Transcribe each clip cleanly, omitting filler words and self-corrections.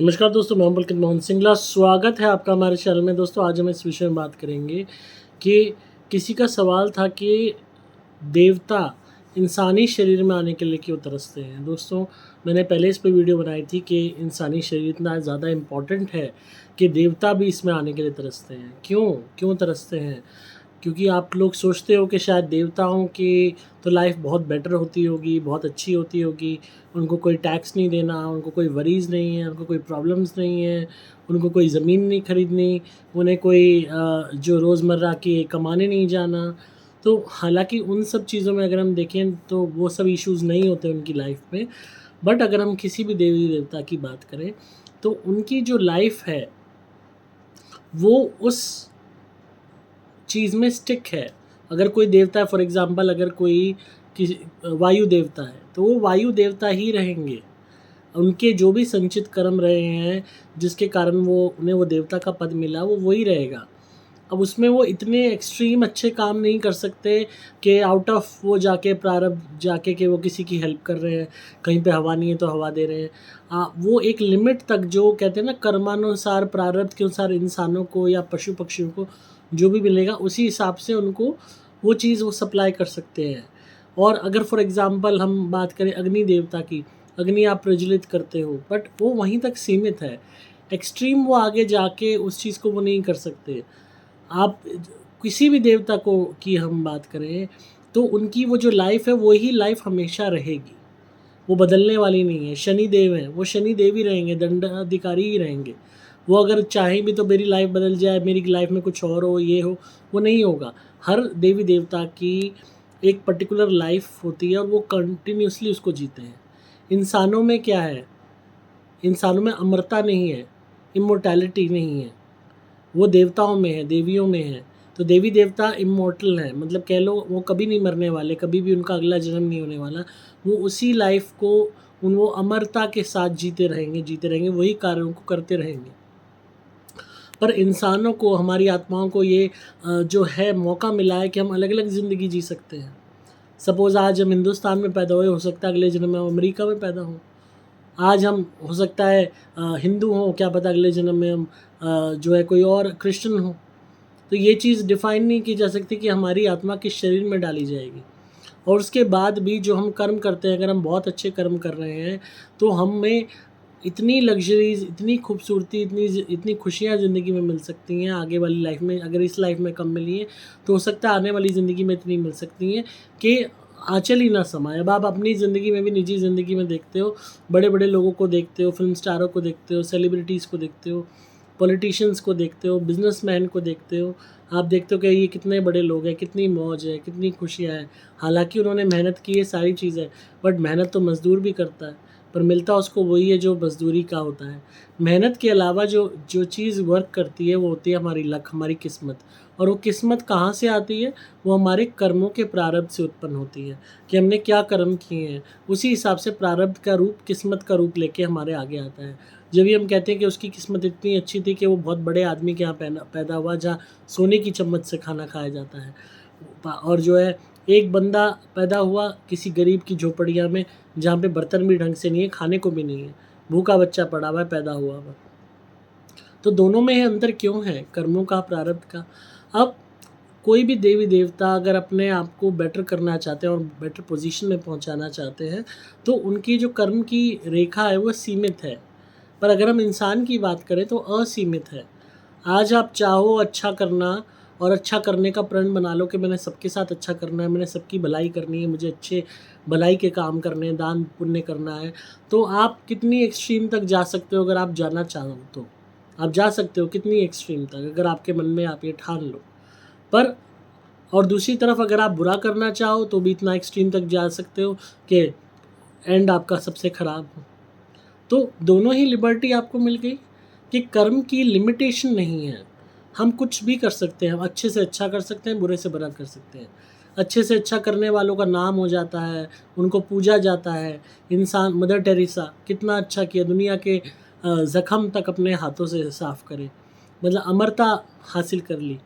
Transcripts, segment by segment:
नमस्कार दोस्तों, मैं हूं पुलकित मोहन सिंगला। स्वागत है आपका हमारे चैनल में। दोस्तों, आज हम इस विषय में बात करेंगे कि किसी का सवाल था कि देवता इंसानी शरीर में आने के लिए क्यों तरसते हैं। दोस्तों, मैंने पहले इस पे वीडियो बनाई थी कि इंसानी शरीर इतना ज़्यादा इम्पोर्टेंट है कि देवता भी इसमें आने के लिए तरसते हैं। क्यों तरसते हैं? क्योंकि आप लोग सोचते हो कि शायद देवताओं की तो लाइफ बहुत बेटर होती होगी, बहुत अच्छी होती होगी, उनको कोई टैक्स नहीं देना, उनको कोई वरीज़ नहीं है, उनको कोई प्रॉब्लम्स नहीं है, उनको कोई ज़मीन नहीं खरीदनी, उन्हें कोई जो रोज़मर्रा की कमाने नहीं जाना। तो हालाँकि उन सब चीज़ों में अगर हम देखें तो वो सब इश्यूज़ नहीं होते उनकी लाइफ में। बट अगर हम किसी भी देवी-देवता की बात करें, तो उनकी जो लाइफ है, वो उस चीज़ में स्टिक है। अगर कोई देवता है, फॉर एग्ज़ाम्पल अगर कोई किसी वायु देवता है, तो वो वायु देवता ही रहेंगे। उनके जो भी संचित कर्म रहे हैं, जिसके कारण उन्हें वो देवता का पद मिला, वो वही रहेगा। अब उसमें वो इतने एक्सट्रीम अच्छे काम नहीं कर सकते कि आउट ऑफ वो जाके प्रारब्ध जाके कि वो किसी की हेल्प कर रहे हैं, कहीं पे हवा नहीं है तो हवा दे रहे हैं। वो एक लिमिट तक, जो कहते हैं ना, कर्मानुसार प्रारब्ध के अनुसार इंसानों को या पशु पक्षियों को जो भी मिलेगा उसी हिसाब से उनको वो चीज़ वो सप्लाई कर सकते हैं। और अगर फॉर एग्ज़ाम्पल हम बात करें अग्नि देवता की, अग्नि आप प्रज्वलित करते हो, बट वो वहीं तक सीमित है। एक्सट्रीम वो आगे जाके उस चीज़ को वो नहीं कर सकते। आप किसी भी देवता को की हम बात करें, तो उनकी वो जो लाइफ़ है वही लाइफ़ हमेशा रहेगी, वो बदलने वाली नहीं है। शनि देव हैं, वो शनि देव ही रहेंगे, दंडाधिकारी ही रहेंगे। वो अगर चाहें भी तो मेरी लाइफ़ बदल जाए, मेरी लाइफ़ में कुछ और हो, ये हो, वो नहीं होगा। हर देवी देवता की एक पर्टिकुलर लाइफ़ होती है और वो कंटिन्यूअसली उसको जीते हैं। इंसानों में क्या है? इंसानों में अमरता नहीं है, इम्मॉर्टैलिटी नहीं है। वो देवताओं में है, देवियों में है। तो देवी देवता इमॉर्टल हैं, मतलब कह लो वो कभी नहीं मरने वाले, कभी भी उनका अगला जन्म नहीं होने वाला। वो उसी लाइफ़ को वो अमरता के साथ जीते रहेंगे, वही कार्यों को करते रहेंगे। पर इंसानों को, हमारी आत्माओं को ये जो है मौका मिला है कि हम अलग-अलग ज़िंदगी जी सकते हैं। सपोज़ आज हम हिंदुस्तान में पैदा हुए, हो सकता है अगले जन्म में हम अमेरिका में पैदा हों। आज हम, हो सकता है हिंदू हों, क्या पता अगले जन्म में हम जो है कोई और क्रिश्चियन हों। तो ये चीज़ डिफ़ाइन नहीं की जा सकती कि हमारी आत्मा किस शरीर में डाली जाएगी। और उसके बाद भी जो हम कर्म करते हैं, अगर हम बहुत अच्छे कर्म कर रहे हैं, तो हमें इतनी लग्ज़रीज़, इतनी खूबसूरती, इतनी खुशियाँ ज़िंदगी में मिल सकती हैं आगे वाली लाइफ़ में। अगर इस लाइफ़ में कम मिली हैं, तो हो सकता है आने वाली ज़िंदगी में इतनी मिल सकती हैं कि आँचल ही ना समाए। अब आप अपनी ज़िंदगी में भी, निजी ज़िंदगी में देखते हो, बड़े-बड़े लोगों को देखते हो, फ़िल्म स्टारों को देखते हो, सेलिब्रिटीज़ को देखते हो, पॉलिटिशियंस को देखते हो, बिज़नेसमैन को देखते हो। आप देखते हो कि ये कितने बड़े लोग हैं, कितनी मौज है, कितनी खुशियाँ हैं। हालाँकि उन्होंने मेहनत की है, सारी चीज़ें, बट मेहनत तो मज़दूर भी करता है, पर मिलता उसको वही है जो मज़दूरी का होता है। मेहनत के अलावा जो जो चीज़ वर्क करती है, वो होती है हमारी लक, हमारी किस्मत। और वो किस्मत कहाँ से आती है? वो हमारे कर्मों के प्रारब्ध से उत्पन्न होती है कि हमने क्या कर्म किए हैं। उसी हिसाब से प्रारब्ध का रूप, किस्मत का रूप लेके हमारे आगे आता है। जब भी हम कहते हैं कि उसकी किस्मत इतनी अच्छी थी कि वो बहुत बड़े आदमी के यहाँ पैदा हुआ, जहाँ सोने की चम्मच से खाना खाया जाता है। और जो है, एक बंदा पैदा हुआ किसी गरीब की झोपड़िया में, जहाँ पे बर्तन भी ढंग से नहीं है, खाने को भी नहीं है, भूखा बच्चा पड़ा हुआ है, पैदा हुआ हुआ। तो दोनों में अंतर क्यों है? कर्मों का, प्रारब्ध का। अब कोई भी देवी देवता अगर अपने आप को बेटर करना चाहते हैं और बेटर पोजीशन में पहुंचाना चाहते हैं, तो उनकी जो कर्म की रेखा है वो सीमित है। पर अगर हम इंसान की बात करें तो असीमित है। आज आप चाहो अच्छा करना और अच्छा करने का प्रण बना लो कि मैंने सबके साथ अच्छा करना है, मैंने सबकी भलाई करनी है, मुझे अच्छे भलाई के काम करने हैं, दान पुण्य करना है, तो आप कितनी एक्सट्रीम तक जा सकते हो? अगर आप जाना चाहो तो आप जा सकते हो कितनी एक्सट्रीम तक, अगर आपके मन में आप ये ठान लो। पर और दूसरी तरफ अगर आप बुरा करना चाहो तो भी इतना एक्सट्रीम तक जा सकते हो कि एंड आपका सबसे ख़राब हो। तो दोनों ही लिबर्टी आपको मिल गई कि कर्म की लिमिटेशन नहीं है। हम कुछ भी कर सकते हैं, हम अच्छे से अच्छा कर सकते हैं, बुरे से बुरा कर सकते हैं। अच्छे से अच्छा करने वालों का नाम हो जाता है, उनको पूजा जाता है। इंसान, मदर टेरेसा कितना अच्छा किया, दुनिया के ज़ख्म तक अपने हाथों से साफ़ करे, मतलब अमरता हासिल कर ली।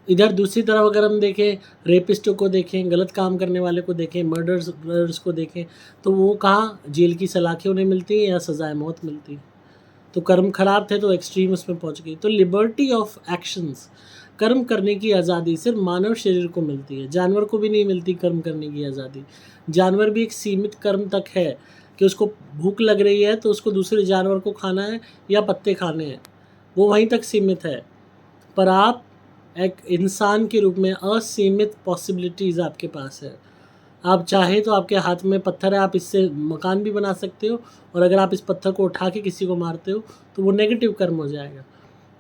इधर दूसरी तरफ अगर हम देखें, रेपिस्टों को देखें, गलत काम करने वाले को देखें, मर्डर्स को देखें, तो वो कहाँ जेल की सलाखें उन्हें मिलती हैं या सज़ाए मौत मिलती है। तो कर्म खराब थे तो एक्सट्रीम उसमें पहुंच गई। तो लिबर्टी ऑफ एक्शंस, कर्म करने की आज़ादी सिर्फ मानव शरीर को मिलती है, जानवर को भी नहीं मिलती कर्म करने की आज़ादी। जानवर भी एक सीमित कर्म तक है कि उसको भूख लग रही है तो उसको दूसरे जानवर को खाना है या पत्ते खाने हैं, वो वहीं तक सीमित है। पर आप एक इंसान के रूप में असीमित पॉसिबिलिटीज़ आपके पास है। आप चाहें तो आपके हाथ में पत्थर है, आप इससे मकान भी बना सकते हो, और अगर आप इस पत्थर को उठा के किसी को मारते हो तो वो नेगेटिव कर्म हो जाएगा।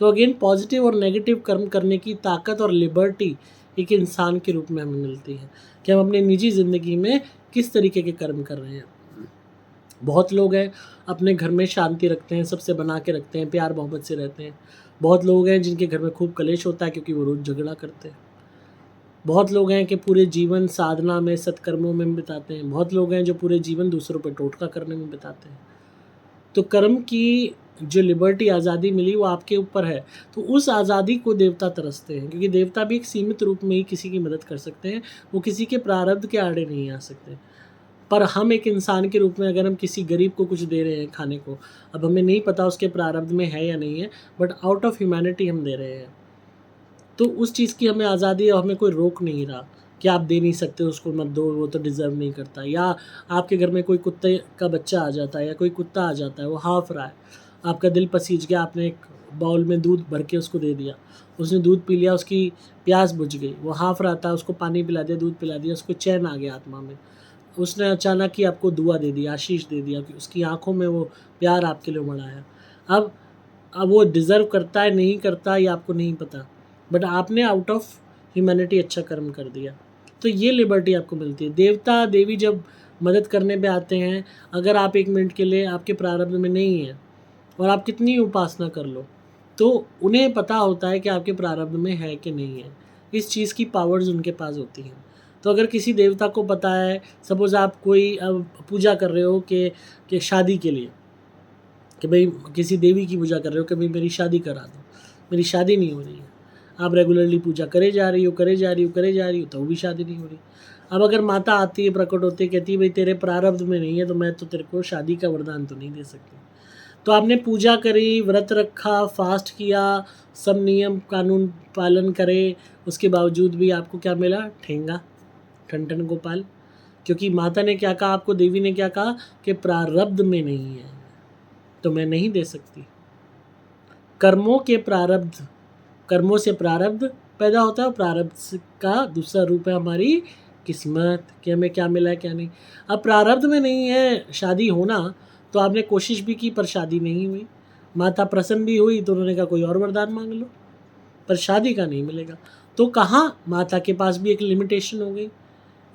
तो अगेन पॉजिटिव और नेगेटिव कर्म करने की ताकत और लिबर्टी एक इंसान के रूप में हमें मिलती है कि हम अपनी निजी ज़िंदगी में किस तरीके के कर्म कर रहे हैं। बहुत लोग हैं अपने घर में शांति रखते हैं, सबसे बना के रखते हैं, प्यार मोहब्बत से रहते हैं। बहुत लोग हैं जिनके घर में खूब कलेश होता है क्योंकि वो रोज़ झगड़ा करते हैं। बहुत लोग हैं कि पूरे जीवन साधना में, सत्कर्मों में बिताते हैं। बहुत लोग हैं जो पूरे जीवन दूसरों पर टोटका करने में बिताते हैं। तो कर्म की जो लिबर्टी, आज़ादी मिली, वो आपके ऊपर है। तो उस आज़ादी को देवता तरसते हैं, क्योंकि देवता भी एक सीमित रूप में ही किसी की मदद कर सकते हैं, वो किसी के प्रारब्ध के आड़े नहीं आ सकते। पर हम एक इंसान के रूप में अगर हम किसी गरीब को कुछ दे रहे हैं खाने को, अब हमें नहीं पता उसके प्रारब्ध में है या नहीं है, बट आउट ऑफ ह्यूमैनिटी हम दे रहे हैं, तो उस चीज़ की हमें आज़ादी और हमें कोई रोक नहीं रहा कि आप दे नहीं सकते, उसको मत दो, वो तो डिज़र्व नहीं करता। या आपके घर में कोई कुत्ते का बच्चा आ जाता है या कोई कुत्ता आ जाता है, वो हाँफ रहा है, आपका दिल पसीज गया, आपने एक बाउल में दूध भर के उसको दे दिया, उसने दूध पी लिया, उसकी प्यास बुझ गई, वो हाँफ रहा था, उसको पानी पिला दिया, दूध पिला दिया, उसको चैन आ गया आत्मा में, उसने अचानक ही आपको दुआ दे दी, आशीष दे दिया, कि उसकी आँखों में वो प्यार आपके लिए उमड़ आया। अब वो डिज़र्व करता है नहीं करता ये आपको नहीं पता, बट आपने आउट ऑफ ह्यूमैनिटी अच्छा कर्म कर दिया, तो ये लिबर्टी आपको मिलती है। देवता देवी जब मदद करने पे आते हैं, अगर आप 1 मिनट के लिए आपके प्रारब्ध में नहीं है और आप कितनी उपासना कर लो, तो उन्हें पता होता है कि आपके प्रारब्ध में है कि नहीं है। इस चीज़ की पावर्स उनके पास होती हैं। तो अगर किसी देवता को पता है, सपोज़ आप कोई पूजा कर रहे हो कि शादी के लिए, कि भाई किसी देवी की पूजा कर रहे हो कि भाई मेरी शादी करा दो, मेरी शादी नहीं हो रही है, आप रेगुलरली पूजा करे जा रही हो तो भी शादी नहीं हो रही। अब अगर माता आती है, प्रकट होती है, कहती है भाई तेरे प्रारब्ध में नहीं है तो मैं तो तेरे को शादी का वरदान तो नहीं दे सकती। तो आपने पूजा करी, व्रत रखा, फास्ट किया, सब नियम कानून पालन करे, उसके बावजूद भी आपको क्या मिला? ठेंगा, ठन गोपाल। क्योंकि माता ने क्या कहा आपको, देवी ने क्या कहा कि प्रारब्ध में नहीं है तो मैं नहीं दे सकती। कर्मों के प्रारब्ध, कर्मों से प्रारब्ध पैदा होता है, और प्रारब्ध का दूसरा रूप है हमारी किस्मत, कि हमें क्या मिला है क्या नहीं। अब प्रारब्ध में नहीं है शादी होना, तो आपने कोशिश भी की पर शादी नहीं हुई, माता प्रसन्न भी हुई तो उन्होंने कहा कोई और वरदान मांग लो, पर शादी का नहीं मिलेगा। तो कहाँ माता के पास भी एक लिमिटेशन हो गई,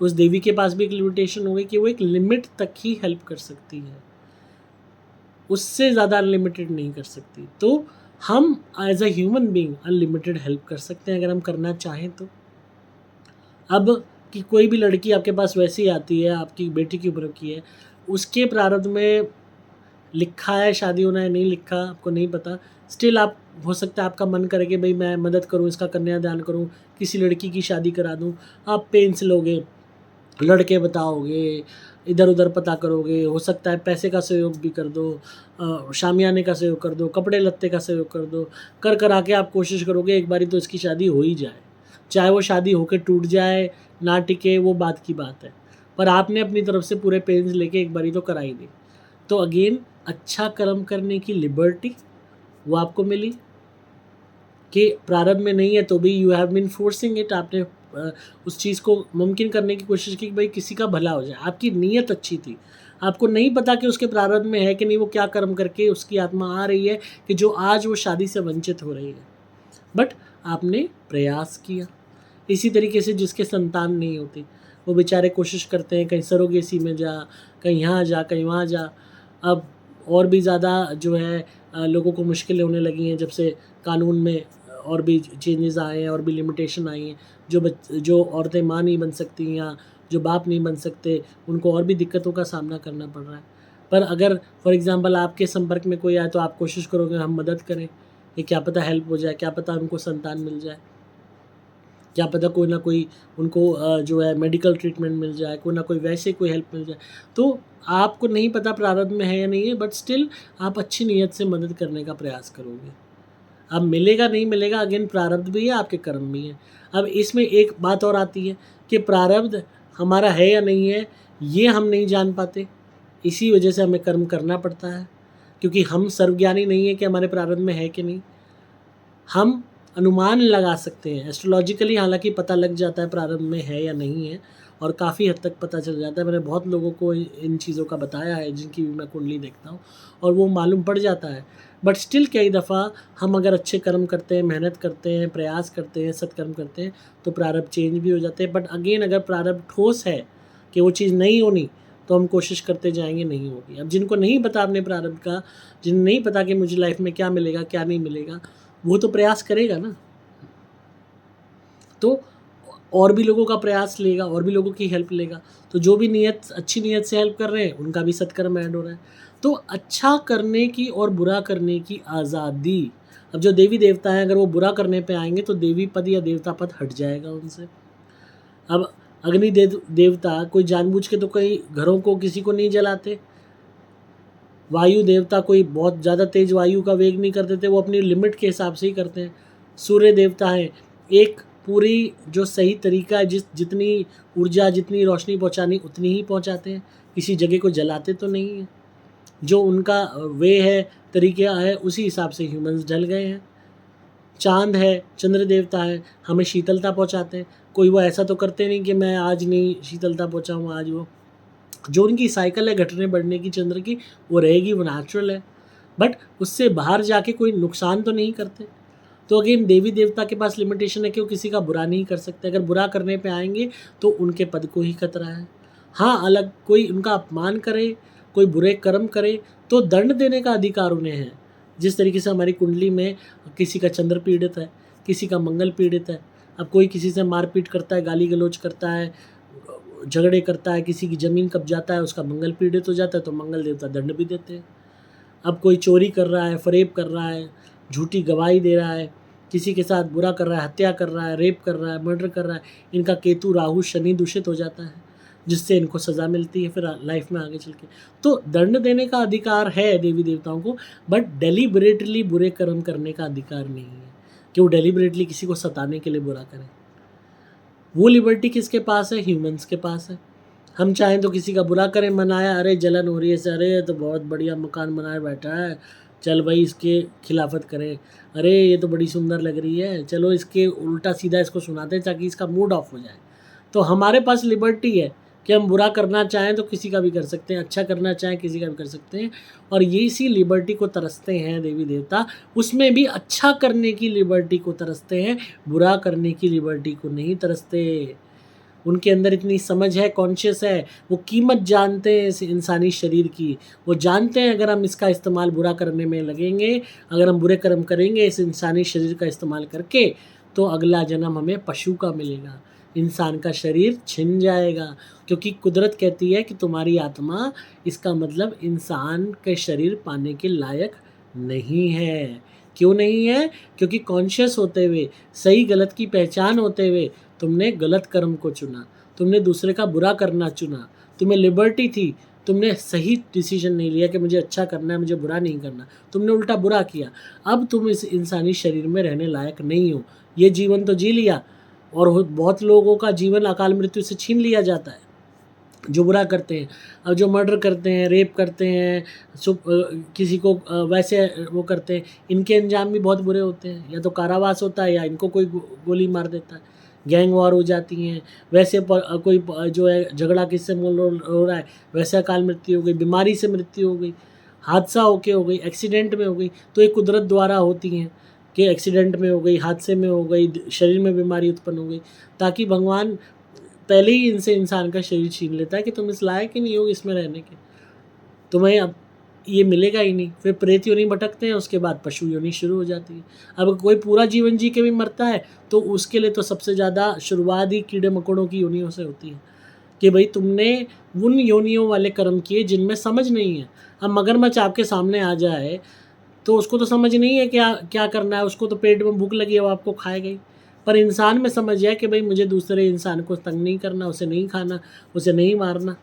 उस देवी के पास भी एक लिमिटेशन हो गई कि वो एक लिमिट तक ही हेल्प कर सकती है, उससे ज़्यादा अनलिमिटेड नहीं कर सकती। तो हम as a human being unlimited help कर सकते हैं अगर हम करना चाहें तो। अब कि कोई भी लड़की आपके पास वैसी आती है, आपकी बेटी की उम्र की है, उसके प्रारब्ध में लिखा है शादी होना है, नहीं लिखा आपको नहीं पता, स्टिल आप, हो सकता है आपका मन करे कि भाई मैं मदद करूं, इसका कन्यादान करूं, किसी लड़की की शादी करा दूं। आप पेंस लोगे, लड़के बताओगे, इधर उधर पता करोगे, हो सकता है पैसे का सहयोग भी कर दो, शामियाने का सहयोग कर दो, कपड़े लत्ते का सहयोग कर दो, कर आके आप कोशिश करोगे एक बारी तो इसकी शादी हो ही जाए, चाहे वो शादी होके टूट जाए ना टिके, वो बात की बात है, पर आपने अपनी तरफ से पूरे पेंस लेके एक बारी तो कराई दी। तो अगेन अच्छा कर्म करने की लिबर्टी वो आपको मिली कि प्रारब्ध में नहीं है तो भी you have been forcing it, आपने उस चीज़ को मुमकिन करने की कोशिश की कि भाई किसी का भला हो जाए, आपकी नीयत अच्छी थी, आपको नहीं पता कि उसके प्रारब्ध में है कि नहीं, वो क्या कर्म करके उसकी आत्मा आ रही है कि जो आज वो शादी से वंचित हो रही है, बट आपने प्रयास किया। इसी तरीके से जिसके संतान नहीं होती, वो बेचारे कोशिश करते हैं कहीं सरोगेसी में जा, कहीं यहाँ जा, कहीं वहाँ जा। अब और भी ज़्यादा जो है लोगों को मुश्किलें होने लगी हैं जब से कानून में और भी चेंजेस आए हैं और भी लिमिटेशन आई हैं, जो औरतें माँ नहीं बन सकती या जो बाप नहीं बन सकते, उनको और भी दिक्कतों का सामना करना पड़ रहा है। पर अगर फॉर एग्ज़ाम्पल आपके संपर्क में कोई आए तो आप कोशिश करोगे हम मदद करें, ये क्या पता हेल्प हो जाए, क्या पता उनको संतान मिल जाए। क्या पता कोई ना कोई उनको जो है मेडिकल ट्रीटमेंट मिल जाए, कोई ना कोई वैसे कोई हेल्प मिल जाए। तो आपको नहीं पता प्रारब्ध में है या नहीं है, बट स्टिल आप अच्छी नीयत से मदद करने का प्रयास करोगे। अब मिलेगा नहीं मिलेगा, अगेन प्रारब्ध भी है, आपके कर्म भी हैं। अब इसमें एक बात और आती है कि प्रारब्ध हमारा है या नहीं है, ये हम नहीं जान पाते, इसी वजह से हमें कर्म करना पड़ता है, क्योंकि हम सर्वज्ञानी नहीं है कि हमारे प्रारब्ध में है कि नहीं। हम अनुमान लगा सकते हैं एस्ट्रोलॉजिकली, हालांकि पता लग जाता है प्रारब्ध में है या नहीं है, और काफ़ी हद तक पता चल जाता है। मैंने बहुत लोगों को इन चीज़ों का बताया है जिनकी भी मैं कुंडली देखता हूँ, और वो मालूम पड़ जाता है। बट स्टिल कई दफ़ा हम अगर अच्छे कर्म करते हैं, मेहनत करते हैं, प्रयास करते हैं, सत्कर्म करते हैं, तो प्रारब्ध चेंज भी हो जाते हैं। बट अगेन अगर प्रारब्ध ठोस है कि वो चीज़ नहीं होनी, तो हम कोशिश करते जाएंगे, नहीं होगी। अब जिनको नहीं पता अपने प्रारब्ध का, जिन्हें नहीं पता कि मुझे लाइफ में क्या मिलेगा क्या नहीं मिलेगा, वो तो प्रयास करेगा ना, तो और भी लोगों का प्रयास लेगा, और भी लोगों की हेल्प लेगा। तो जो भी नीयत, अच्छी नीयत से हेल्प कर रहे हैं, उनका भी सत्कर्म ऐड हो रहा है। तो अच्छा करने की और बुरा करने की आज़ादी। अब जो देवी देवता हैं, अगर वो बुरा करने पे आएंगे तो देवी पद या देवता पद हट जाएगा उनसे। अब अग्नि देवता कोई जानबूझ के तो कई घरों को किसी को नहीं जलाते। वायु देवता कोई बहुत ज़्यादा तेज वायु का वेग नहीं कर देते, वो अपनी लिमिट के हिसाब से ही करते हैं। सूर्य देवता हैं, एक पूरी जो सही तरीका है, जितनी ऊर्जा, जितनी रोशनी पहुंचानी उतनी ही पहुंचाते हैं, किसी जगह को जलाते तो नहीं हैं। जो उनका वे है, तरीका है, उसी हिसाब से ह्यूमंस ढल गए हैं। चांद है, चंद्र देवता है, हमें शीतलता पहुंचाते हैं। कोई वो ऐसा तो करते नहीं कि मैं आज नहीं शीतलता पहुंचाऊँ, आज वो जो उनकी साइकिल है घटने बढ़ने की चंद्र की, वो रहेगी, वो नेचुरल है। बट उससे बाहर जाके कोई नुकसान तो नहीं करते। तो अगेन देवी देवता के पास लिमिटेशन है कि वो किसी का बुरा नहीं कर सकते। अगर बुरा करने पे आएंगे तो उनके पद को ही खतरा है। हाँ, अलग कोई उनका अपमान करे, कोई बुरे कर्म करे, तो दंड देने का अधिकार उन्हें है। जिस तरीके से हमारी कुंडली में किसी का चंद्र पीड़ित है, किसी का मंगल पीड़ित है। अब कोई किसी से मारपीट करता है, गाली गलौज करता है, झगड़े करता है, किसी की ज़मीन कब्जाता है, उसका मंगल पीड़ित हो जाता है, तो मंगल देवता दंड भी देते हैं। अब कोई चोरी कर रहा है, फरेब कर रहा है, झूठी गवाही दे रहा है, किसी के साथ बुरा कर रहा है, हत्या कर रहा है, रेप कर रहा है, मर्डर कर रहा है, इनका केतु राहु शनि दूषित हो जाता है, जिससे इनको सज़ा मिलती है फिर लाइफ में आगे चल के। तो दंड देने का अधिकार है देवी देवताओं को, बट डेलिबरेटली बुरे कर्म करने का अधिकार नहीं है कि वो डेलिबरेटली किसी को सताने के लिए बुरा करें। वो लिबर्टी किसके पास है? ह्यूमंस के पास है। हम चाहें तो किसी का बुरा करें, मनाया, अरे जलन हो रही है सर, अरे तो बहुत बढ़िया मकान बनाए बैठा है, चल भाई इसके खिलाफत करें, अरे ये तो बड़ी सुंदर लग रही है, चलो इसके उल्टा सीधा इसको सुनाते हैं ताकि इसका मूड ऑफ हो जाए। तो हमारे पास लिबर्टी है कि हम बुरा करना चाहें तो किसी का भी कर सकते हैं, अच्छा करना चाहें किसी का भी कर सकते हैं। और ये इसी लिबर्टी को तरसते हैं देवी देवता, उसमें भी अच्छा करने की लिबर्टी को तरसते हैं, बुरा करने की लिबर्टी को नहीं तरसते। उनके अंदर इतनी समझ है, कॉन्शियस है, वो कीमत जानते हैं इस इंसानी शरीर की। वो जानते हैं अगर हम इसका इस्तेमाल बुरा करने में लगेंगे, अगर हम बुरे कर्म करेंगे इस इंसानी शरीर का इस्तेमाल करके, तो अगला जन्म हमें पशु का मिलेगा, इंसान का शरीर छिन जाएगा। क्योंकि कुदरत कहती है कि तुम्हारी आत्मा, इसका मतलब इंसान के शरीर पाने के लायक नहीं है। क्यों नहीं है? क्योंकि कॉन्शियस होते हुए, सही गलत की पहचान होते हुए तुमने गलत कर्म को चुना, तुमने दूसरे का बुरा करना चुना, तुम्हें लिबर्टी थी, तुमने सही डिसीजन नहीं लिया कि मुझे अच्छा करना है, मुझे बुरा नहीं करना, तुमने उल्टा बुरा किया। अब तुम इस इंसानी शरीर में रहने लायक नहीं हो। ये जीवन तो जी लिया, और बहुत लोगों का जीवन अकाल मृत्यु से छीन लिया जाता है जो बुरा करते हैं। अब जो मर्डर करते हैं, रेप करते हैं, किसी को वैसे वो करते हैं, इनके अंजाम भी बहुत बुरे होते हैं। या तो कारावास होता है, या इनको कोई गोली मार देता है, गैंग वॉर हो जाती हैं। वैसे कोई जो है झगड़ा किससे हो रहा है, वैसे अकाल मृत्यु हो गई, बीमारी से मृत्यु हो गई, हादसा होके हो गई, एक्सीडेंट में हो गई, तो ये कुदरत द्वारा होती हैं कि एक्सीडेंट में हो गई, हादसे में हो गई, शरीर में बीमारी उत्पन्न हो गई, ताकि भगवान पहले ही इनसे इंसान का शरीर छीन लेता है कि तुम इस लायक ही नहीं हो इसमें रहने के, तुम्हें अब ये मिलेगा ही नहीं। फिर प्रेत योनि भटकते हैं, उसके बाद पशु योनि शुरू हो जाती है। अब कोई पूरा जीवन जी के भी मरता है तो उसके लिए तो सबसे ज़्यादा शुरुआत ही कीड़े मकोड़ों की योनियों से होती है कि भाई तुमने उन योनियों वाले कर्म किए जिनमें समझ नहीं है। अब मगरमच्छ आपके सामने आ जाए तो उसको तो समझ नहीं है क्या क्या करना है, उसको तो पेट में भूख लगी है, वो आपको खाएगा ही। पर इंसान में समझ जाए कि भाई मुझे दूसरे इंसान को तंग नहीं करना, उसे नहीं खाना, उसे नहीं मारना।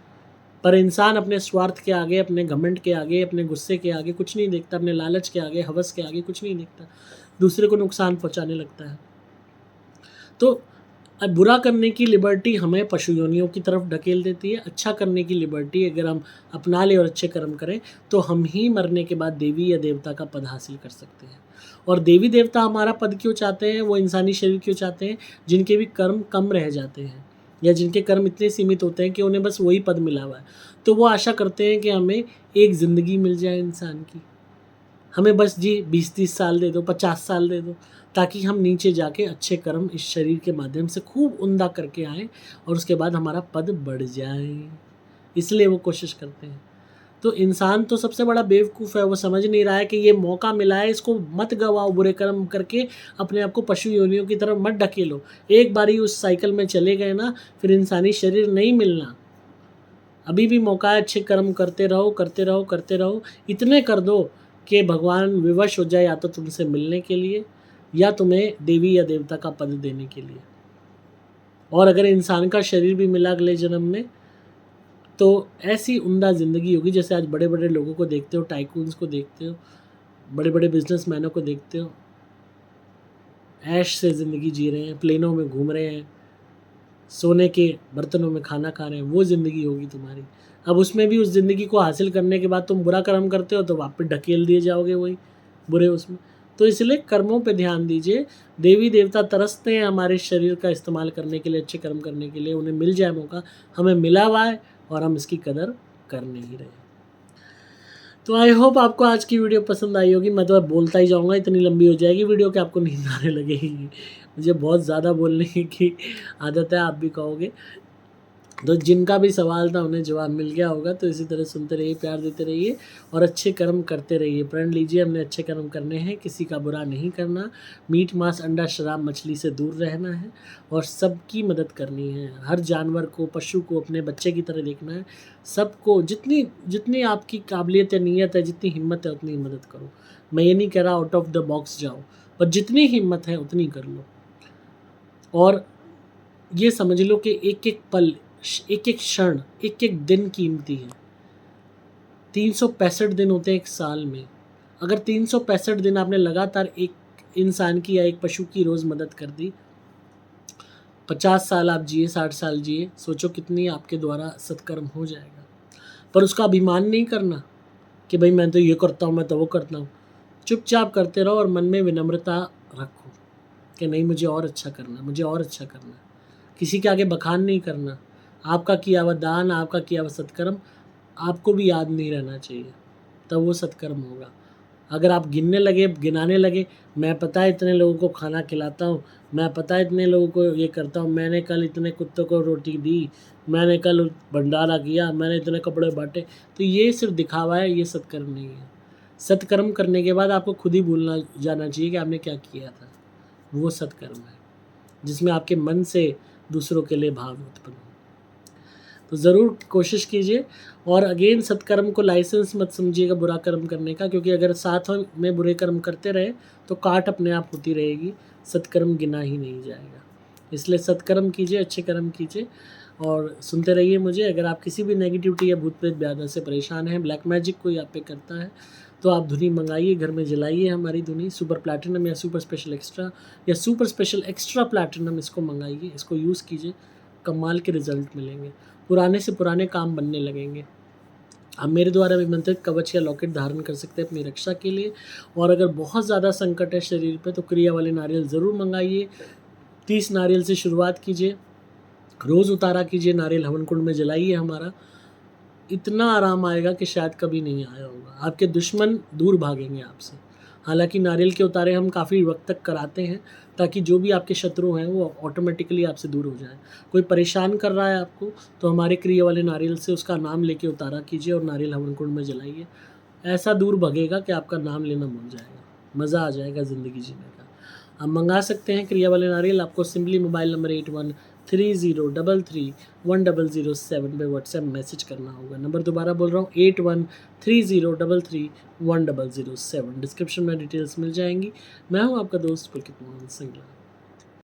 पर इंसान अपने स्वार्थ के आगे, अपने घमंड के आगे, अपने गुस्से के आगे कुछ नहीं देखता, अपने लालच के आगे, हवस के आगे कुछ नहीं देखता, दूसरे को नुकसान पहुंचाने लगता है। तो अब बुरा करने की लिबर्टी हमें पशु योनियों की तरफ ढकेल देती है। अच्छा करने की लिबर्टी अगर हम अपना लें और अच्छे कर्म करें तो हम ही मरने के बाद देवी या देवता का पद हासिल कर सकते हैं। और देवी देवता हमारा पद क्यों चाहते हैं, वो इंसानी शरीर क्यों चाहते हैं? जिनके भी कर्म कम रह जाते हैं या जिनके कर्म इतने सीमित होते हैं कि उन्हें बस वही पद मिला हुआ है, तो वो आशा करते हैं कि हमें एक ज़िंदगी मिल जाए इंसान की, हमें बस जी 20-30 साल दे दो, 50 साल दे दो, ताकि हम नीचे जाके अच्छे कर्म इस शरीर के माध्यम से खूब उम्दा करके आएँ और उसके बाद हमारा पद बढ़ जाए, इसलिए वो कोशिश करते हैं। तो इंसान तो सबसे बड़ा बेवकूफ़ है, वो समझ नहीं रहा है कि ये मौका मिला है, इसको मत गवाओ बुरे कर्म करके, अपने आप को पशु योनियों की तरफ मत ढकेलो। एक बारी उस साइकिल में चले गए ना, फिर इंसानी शरीर नहीं मिलना। अभी भी मौका है, अच्छे कर्म करते रहो, करते रहो, करते रहो, इतने कर दो कि भगवान विवश हो जाए या तो तुमसे मिलने के लिए या तुम्हें देवी या देवता का पद देने के लिए। और अगर इंसान का शरीर भी मिला अगले जन्म में तो ऐसी उम्दा ज़िंदगी होगी, जैसे आज बड़े बड़े लोगों को देखते हो, टाइकून्स को देखते हो, बड़े बड़े बिजनेसमैनों को देखते हो, ऐश से ज़िंदगी जी रहे हैं, प्लेनों में घूम रहे हैं, सोने के बर्तनों में खाना खा रहे हैं, वो ज़िंदगी होगी तुम्हारी। अब उसमें भी उस ज़िंदगी को हासिल करने के बाद तुम बुरा कर्म करते हो तो वापस ढकेल दिए जाओगे वही बुरे उसमें। तो इसलिए कर्मों पे ध्यान दीजिए। देवी देवता तरसते हैं हमारे शरीर का इस्तेमाल करने के लिए, अच्छे कर्म करने के लिए, उन्हें मिल जाए मौका, हमें मिला हुआ है और हम इसकी कदर कर नहीं रहे। तो आई होप आपको आज की वीडियो पसंद आई होगी। मैं तो बोलता ही जाऊँगा, इतनी लंबी हो जाएगी वीडियो कि आपको नींद आने लगेगी। मुझे बहुत ज़्यादा बोलने की आदत है, आप भी कहोगे। तो जिनका भी सवाल था उन्हें जवाब मिल गया होगा। तो इसी तरह सुनते रहिए, प्यार देते रहिए और अच्छे कर्म करते रहिए। प्रण लीजिए, हमने अच्छे कर्म करने हैं, किसी का बुरा नहीं करना, मीट मांस अंडा शराब मछली से दूर रहना है और सबकी मदद करनी है। हर जानवर को, पशु को अपने बच्चे की तरह देखना है। सबको जितनी जितनी आपकी काबिलियत है, नीयत है, जितनी हिम्मत है उतनी मदद करो। मैं ये नहीं कह रहा आउट ऑफ द बॉक्स जाओ, पर जितनी हिम्मत है उतनी कर लो। और ये समझ लो कि एक एक पल, एक एक क्षण, एक एक दिन कीमती है। 365 दिन होते हैं एक साल में। अगर 365 दिन आपने लगातार एक इंसान की या एक पशु की रोज़ मदद कर दी, 50 साल आप जिए, 60 साल जिए, सोचो कितनी आपके द्वारा सत्कर्म हो जाएगा। पर उसका अभिमान नहीं करना कि भाई मैं तो ये करता हूँ, मैं तो वो करता हूँ। चुपचाप करते रहो और मन में विनम्रता रखो कि नहीं, मुझे और अच्छा करना, मुझे और अच्छा करना। किसी के आगे बखान नहीं करना। आपका किया हुआ दान, आपका किया हुआ सत्कर्म आपको भी याद नहीं रहना चाहिए, तब वो सत्कर्म होगा। अगर आप गिनने लगे, गिनाने लगे, मैं पता है इतने लोगों को खाना खिलाता हूँ, मैं पता है इतने लोगों को ये करता हूँ, मैंने कल इतने कुत्तों को रोटी दी, मैंने कल भंडारा किया, मैंने इतने कपड़े बांटे, तो ये सिर्फ दिखावा है, ये सत्कर्म नहीं है। सत्कर्म करने के बाद आपको खुद ही भूलना जाना चाहिए कि आपने क्या किया था। वो सत्कर्म है जिसमें आपके मन से दूसरों के लिए भाव उत्पन्न हो। तो ज़रूर कोशिश कीजिए। और अगेन, सत्कर्म को लाइसेंस मत समझिएगा बुरा कर्म करने का, क्योंकि अगर साथ में बुरे कर्म करते रहे तो काट अपने आप होती रहेगी, सत्कर्म गिना ही नहीं जाएगा। इसलिए सत्कर्म कीजिए, अच्छे कर्म कीजिए और सुनते रहिए मुझे। अगर आप किसी भी नेगेटिविटी या भूत प्रेत ब्याधा से परेशान हैं, ब्लैक मैजिक कोई आप पे करता है, तो आप धुनी मंगाइए, घर में जलाइए हमारी धुनी, सुपर प्लैटिनम या सुपर स्पेशल एक्स्ट्रा या सुपर स्पेशल एक्स्ट्रा प्लैटिनम, इसको मंगाइए, इसको यूज़ कीजिए, कमाल के रिजल्ट मिलेंगे, पुराने से पुराने काम बनने लगेंगे। आप मेरे द्वारा विमंत्रित कवच या लॉकेट धारण कर सकते हैं अपनी रक्षा के लिए। और अगर बहुत ज़्यादा संकट है शरीर पे तो क्रिया वाले नारियल ज़रूर मंगाइए। 30 नारियल से शुरुआत कीजिए, रोज़ उतारा कीजिए, नारियल हवन कुंड में जलाइए हमारा। इतना आराम आएगा कि शायद कभी नहीं आया होगा। आपके दुश्मन दूर भागेंगे आपसे। हालांकि नारियल के उतारे हम काफ़ी वक्त तक कराते हैं ताकि जो भी आपके शत्रु हैं वो ऑटोमेटिकली आपसे दूर हो जाए। कोई परेशान कर रहा है आपको तो हमारे क्रिया वाले नारियल से उसका नाम लेके उतारा कीजिए और नारियल हवन कुंड में जलाइए। ऐसा दूर भगेगा कि आपका नाम लेना भूल जाएगा, मज़ा आ जाएगा ज़िंदगी जीने का। आप मंगा सकते हैं क्रिया वाले नारियल। आपको सिंपली मोबाइल नंबर 8130331007 पे व्हाट्सएप मैसेज करना होगा। नंबर दोबारा बोल रहा हूँ, 8130331007। डिस्क्रिप्शन में डिटेल्स मिल जाएंगी। मैं हूँ आपका दोस्त पुलकित मोहन सिंगला।